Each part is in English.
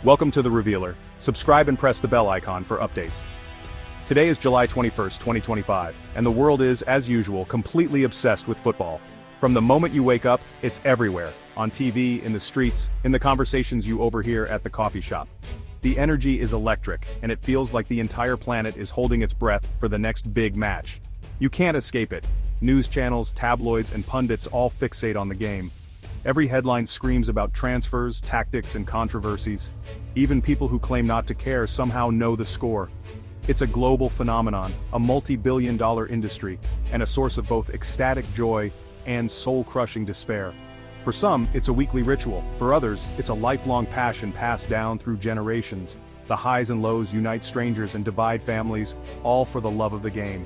Welcome to The Revealer. Subscribe and press the bell icon for updates. Today is July 21st, 2025, and the world is, as usual, completely obsessed with football. From the moment you wake up, it's everywhere. On TV, in the streets, in the conversations you overhear at the coffee shop. The energy is electric, and it feels like the entire planet is holding its breath for the next big match. You can't escape it. News channels, tabloids, and pundits all fixate on the game. Every headline screams about transfers, tactics, and controversies. Even people who claim not to care somehow know the score. It's a global phenomenon, a multi-billion-dollar industry, and a source of both ecstatic joy and soul-crushing despair. For some, it's a weekly ritual. For others, it's a lifelong passion passed down through generations. The highs and lows unite strangers and divide families, all for the love of the game.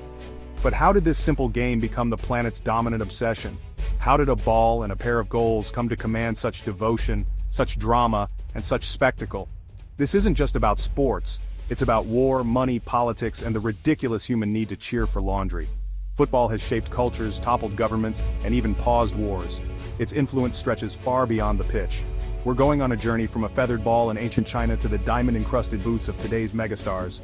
But how did this simple game become the planet's dominant obsession? How did a ball and a pair of goals come to command such devotion, such drama, and such spectacle? This isn't just about sports. It's about war, money, politics, and the ridiculous human need to cheer for laundry. Football has shaped cultures, toppled governments, and even paused wars. Its influence stretches far beyond the pitch. We're going on a journey from a feathered ball in ancient China to the diamond-encrusted boots of today's megastars.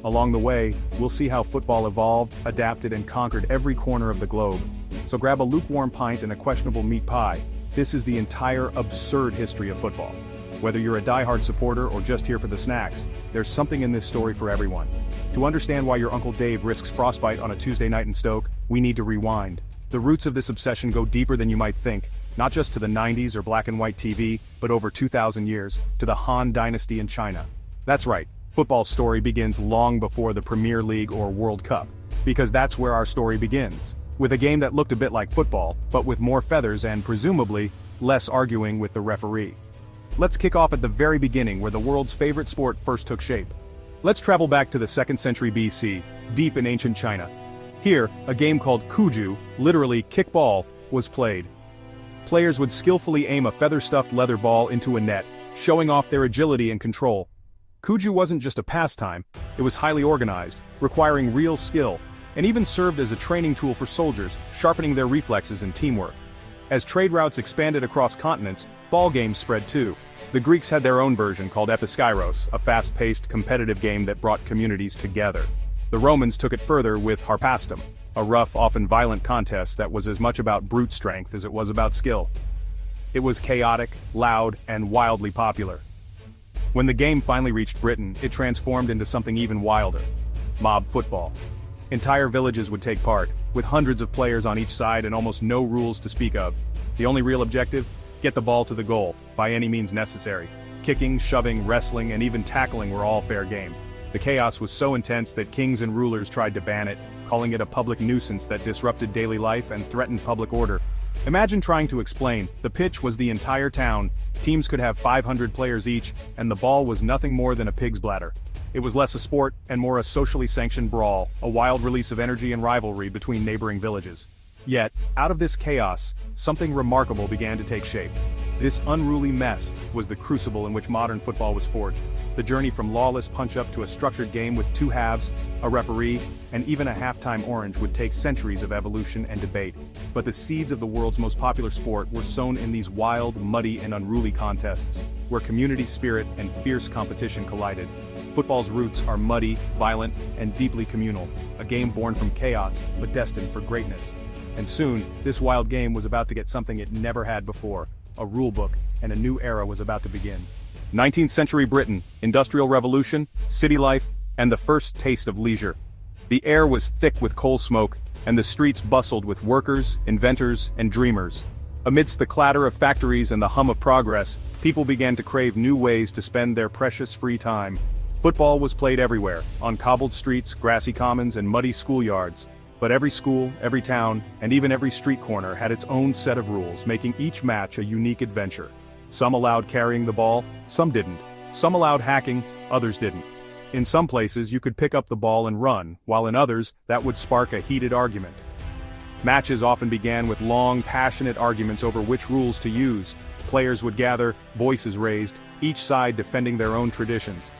Along the way, we'll see how football evolved, adapted, and conquered every corner of the globe. So grab a lukewarm pint and a questionable meat pie. This is the entire absurd history of football. Whether you're a die-hard supporter or just here for the snacks, there's something in this story for everyone. To understand why your Uncle Dave risks frostbite on a Tuesday night in Stoke, we need to rewind. The roots of this obsession go deeper than you might think, not just to the 90s or black and white TV, but over 2,000 years, to the Han Dynasty in China. That's right, football's story begins long before the Premier League or World Cup, because that's where our story begins. With a game that looked a bit like football, but with more feathers and, presumably, less arguing with the referee. Let's kick off at the very beginning where the world's favorite sport first took shape. Let's travel back to the 2nd century BC, deep in ancient China. Here, a game called kuju, literally kickball, was played. Players would skillfully aim a feather-stuffed leather ball into a net, showing off their agility and control. Kuju wasn't just a pastime, it was highly organized, requiring real skill, and even served as a training tool for soldiers, sharpening their reflexes and teamwork. As trade routes expanded across continents, ball games spread too. The Greeks had their own version called episkairos, a fast-paced, competitive game that brought communities together. The Romans took it further with harpastum, a rough, often violent contest that was as much about brute strength as it was about skill. It was chaotic, loud, and wildly popular. When the game finally reached Britain, it transformed into something even wilder: mob football. Entire villages would take part, with hundreds of players on each side and almost no rules to speak of. The only real objective? Get the ball to the goal, by any means necessary. Kicking, shoving, wrestling, and even tackling were all fair game. The chaos was so intense that kings and rulers tried to ban it, calling it a public nuisance that disrupted daily life and threatened public order. Imagine trying to explain: the pitch was the entire town, teams could have 500 players each, and the ball was nothing more than a pig's bladder. It was less a sport and more a socially sanctioned brawl, a wild release of energy and rivalry between neighboring villages. Yet, out of this chaos, something remarkable began to take shape. This unruly mess was the crucible in which modern football was forged. The journey from lawless punch-up to a structured game with two halves, a referee, and even a halftime orange would take centuries of evolution and debate. But the seeds of the world's most popular sport were sown in these wild, muddy, and unruly contests, where community spirit and fierce competition collided. Football's roots are muddy, violent, and deeply communal, a game born from chaos, but destined for greatness. And soon, this wild game was about to get something it never had before: a rulebook, and a new era was about to begin. 19th century Britain, Industrial Revolution, city life, and the first taste of leisure. The air was thick with coal smoke, and the streets bustled with workers, inventors, and dreamers. Amidst the clatter of factories and the hum of progress, people began to crave new ways to spend their precious free time. Football was played everywhere, on cobbled streets, grassy commons, and muddy schoolyards. But every school, every town, and even every street corner had its own set of rules, making each match a unique adventure. Some allowed carrying the ball, some didn't. Some allowed hacking, others didn't. In some places you could pick up the ball and run, while in others, that would spark a heated argument. Matches often began with long, passionate arguments over which rules to use. Players would gather, voices raised, each side defending their own traditions.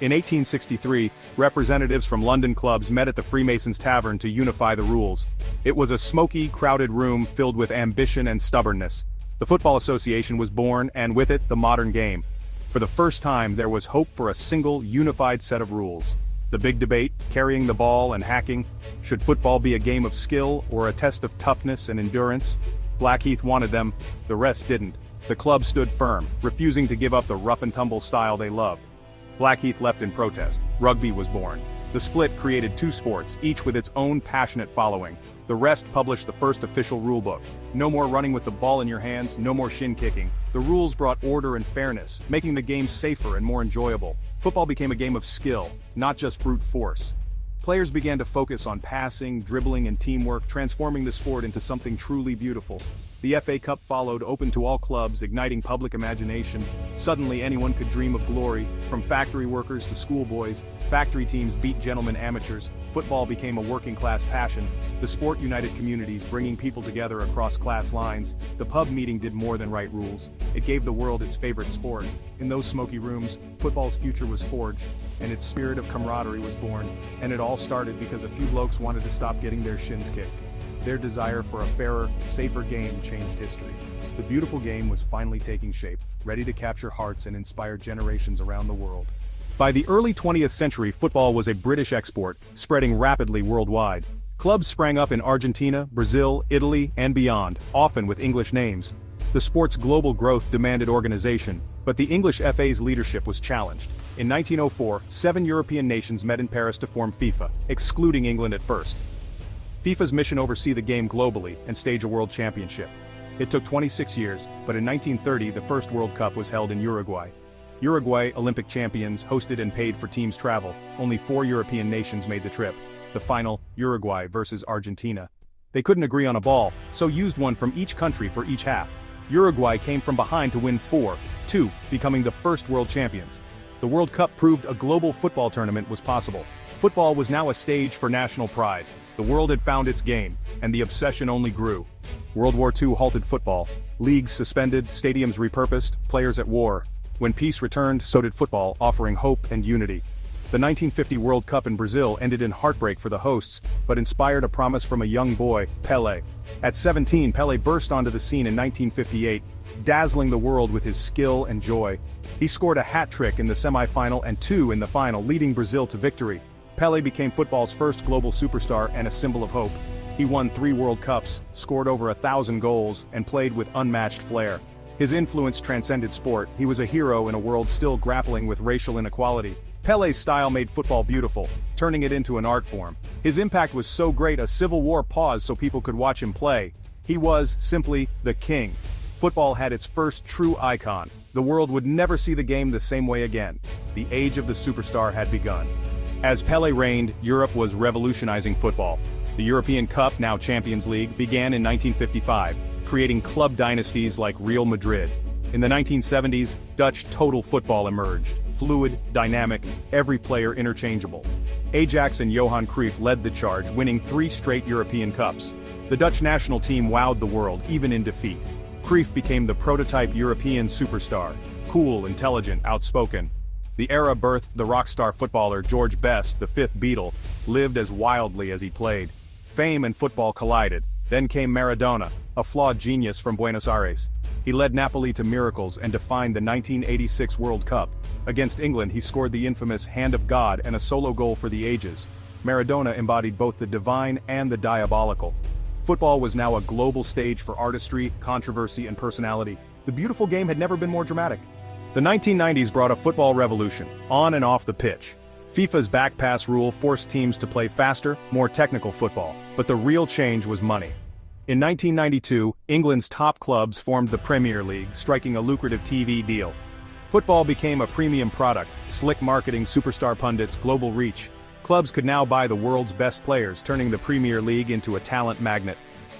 In 1863, representatives from London clubs met at the Freemasons' Tavern to unify the rules. It was a smoky, crowded room filled with ambition and stubbornness. The Football Association was born, and with it, the modern game. For the first time, there was hope for a single, unified set of rules. The big debate, carrying the ball and hacking, should football be a game of skill or a test of toughness and endurance? Blackheath wanted them, the rest didn't. The club stood firm, refusing to give up the rough-and-tumble style they loved. Blackheath left in protest. Rugby was born. The split created two sports, each with its own passionate following. The rest published the first official rulebook. No more running with the ball in your hands, no more shin kicking. The rules brought order and fairness, making the game safer and more enjoyable. Football became a game of skill, not just brute force. Players began to focus on passing, dribbling, and teamwork, transforming the sport into something truly beautiful. The FA Cup followed, open to all clubs, igniting public imagination. Suddenly anyone could dream of glory, from factory workers to schoolboys. Factory teams beat gentlemen amateurs. Football became a working-class passion. The sport united communities, bringing people together across class lines. The pub meeting did more than write rules. It gave the world its favorite sport. In those smoky rooms, football's future was forged, and its spirit of camaraderie was born. And it all started because a few blokes wanted to stop getting their shins kicked. Their desire for a fairer, safer game changed history. The beautiful game was finally taking shape, ready to capture hearts and inspire generations around the world. By the early 20th century, football was a British export, spreading rapidly worldwide. Clubs sprang up in Argentina, Brazil, Italy, and beyond, often with English names. The sport's global growth demanded organization, but the English FA's leadership was challenged. In 1904, 7 European nations met in Paris to form FIFA, excluding England at first. FIFA's mission oversee the game globally and stage a world championship. It took 26 years, but in 1930 the first World Cup was held in Uruguay. Uruguay, Olympic champions, hosted and paid for teams' travel. Only 4 European nations made the trip. The final, Uruguay versus Argentina. They couldn't agree on a ball, so used one from each country for each half. Uruguay came from behind to win 4-2, becoming the first world champions. The World Cup proved a global football tournament was possible. Football was now a stage for national pride. The world had found its game, and the obsession only grew. World War II halted football. Leagues suspended, stadiums repurposed, players at war. When peace returned, so did football, offering hope and unity. The 1950 World Cup in Brazil ended in heartbreak for the hosts, but inspired a promise from a young boy, Pelé. At 17, Pelé burst onto the scene in 1958, dazzling the world with his skill and joy. He scored a hat trick in the semi-final and 2 in the final, leading Brazil to victory. Pelé became football's first global superstar and a symbol of hope. He won 3 World Cups, scored over 1,000 goals, and played with unmatched flair. His influence transcended sport. He was a hero in a world still grappling with racial inequality. Pelé's style made football beautiful, turning it into an art form. His impact was so great a civil war paused so people could watch him play. He was, simply, the king. Football had its first true icon. The world would never see the game the same way again. The age of the superstar had begun. As Pelé reigned, Europe was revolutionizing football. The European Cup, now Champions League, began in 1955, creating club dynasties like Real Madrid. In the 1970s, Dutch total football emerged. Fluid, dynamic, every player interchangeable. Ajax and Johan Cruyff led the charge, winning 3 straight European Cups. The Dutch national team wowed the world, even in defeat. Cruyff became the prototype European superstar. Cool, intelligent, outspoken. The era birthed the rock star footballer George Best, the 5th Beatle, lived as wildly as he played. Fame and football collided. Then came Maradona, a flawed genius from Buenos Aires. He led Napoli to miracles and defined the 1986 World Cup. Against England, he scored the infamous Hand of God and a solo goal for the ages. Maradona embodied both the divine and the diabolical. Football was now a global stage for artistry, controversy, and personality. The beautiful game had never been more dramatic. The 1990s brought a football revolution, on and off the pitch. FIFA's back pass rule forced teams to play faster, more technical football, but the real change was money. In 1992, England's top clubs formed the Premier League, striking a lucrative TV deal. Football became a premium product, slick marketing, superstar pundits, global reach. Clubs could now buy the world's best players, turning the Premier League into a talent magnet.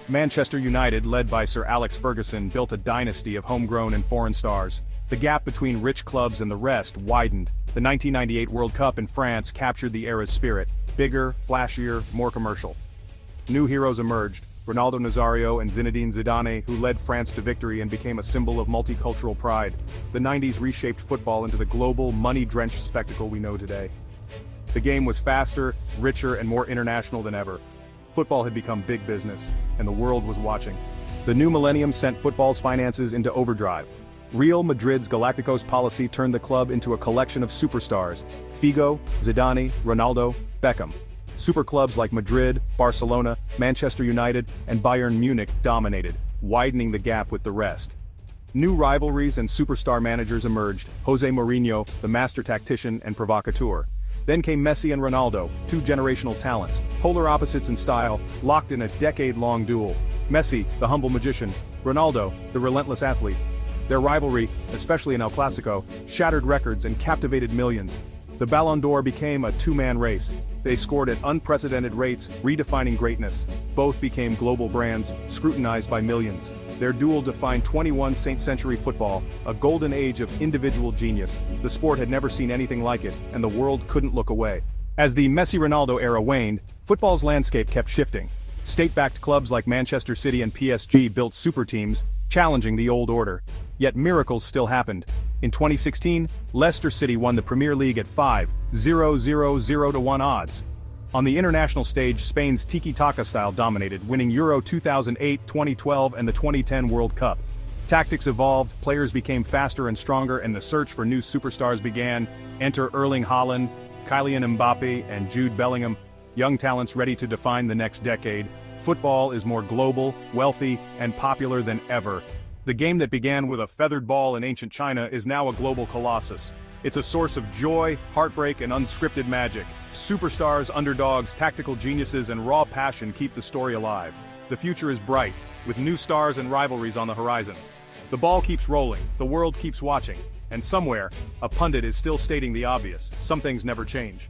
Manchester United, led by Sir Alex Ferguson, built a dynasty of homegrown and foreign stars. The gap between rich clubs and the rest widened. The 1998 World Cup in France captured the era's spirit. Bigger, flashier, more commercial. New heroes emerged. Ronaldo Nazario and Zinedine Zidane, who led France to victory and became a symbol of multicultural pride. The 90s reshaped football into the global, money-drenched spectacle we know today. The game was faster, richer, and more international than ever. Football had become big business, and the world was watching. The new millennium sent football's finances into overdrive. Real Madrid's Galacticos policy turned the club into a collection of superstars: Figo, Zidane, Ronaldo, Beckham. Super clubs like Madrid, Barcelona, Manchester United, and Bayern Munich dominated, widening the gap with the rest. New rivalries and superstar managers emerged: Jose Mourinho, the master tactician and provocateur. Then came Messi and Ronaldo, two generational talents, polar opposites in style, locked in a decade-long duel. Messi, the humble magician; Ronaldo, the relentless athlete. Their rivalry, especially in El Clasico, shattered records and captivated millions. The Ballon d'Or became a two-man race. They scored at unprecedented rates, redefining greatness. Both became global brands, scrutinized by millions. Their duel defined 21st century football, a golden age of individual genius. The sport had never seen anything like it, and the world couldn't look away. As the Messi-Ronaldo era waned, football's landscape kept shifting. State-backed clubs like Manchester City and PSG built super teams, challenging the old order. Yet miracles still happened. In 2016, Leicester City won the Premier League at 5-0-0-0-1 odds. On the international stage, Spain's tiki-taka style dominated, winning Euro 2008, 2012 and the 2010 World Cup. Tactics evolved, players became faster and stronger, and the search for new superstars began. Enter Erling Haaland, Kylian Mbappe, and Jude Bellingham, young talents ready to define the next decade. Football is more global, wealthy, and popular than ever. The game that began with a feathered ball in ancient China is now a global colossus. It's a source of joy, heartbreak, and unscripted magic. Superstars, underdogs, tactical geniuses, and raw passion keep the story alive. The future is bright, with new stars and rivalries on the horizon. The ball keeps rolling, the world keeps watching, and somewhere, a pundit is still stating the obvious: some things never change.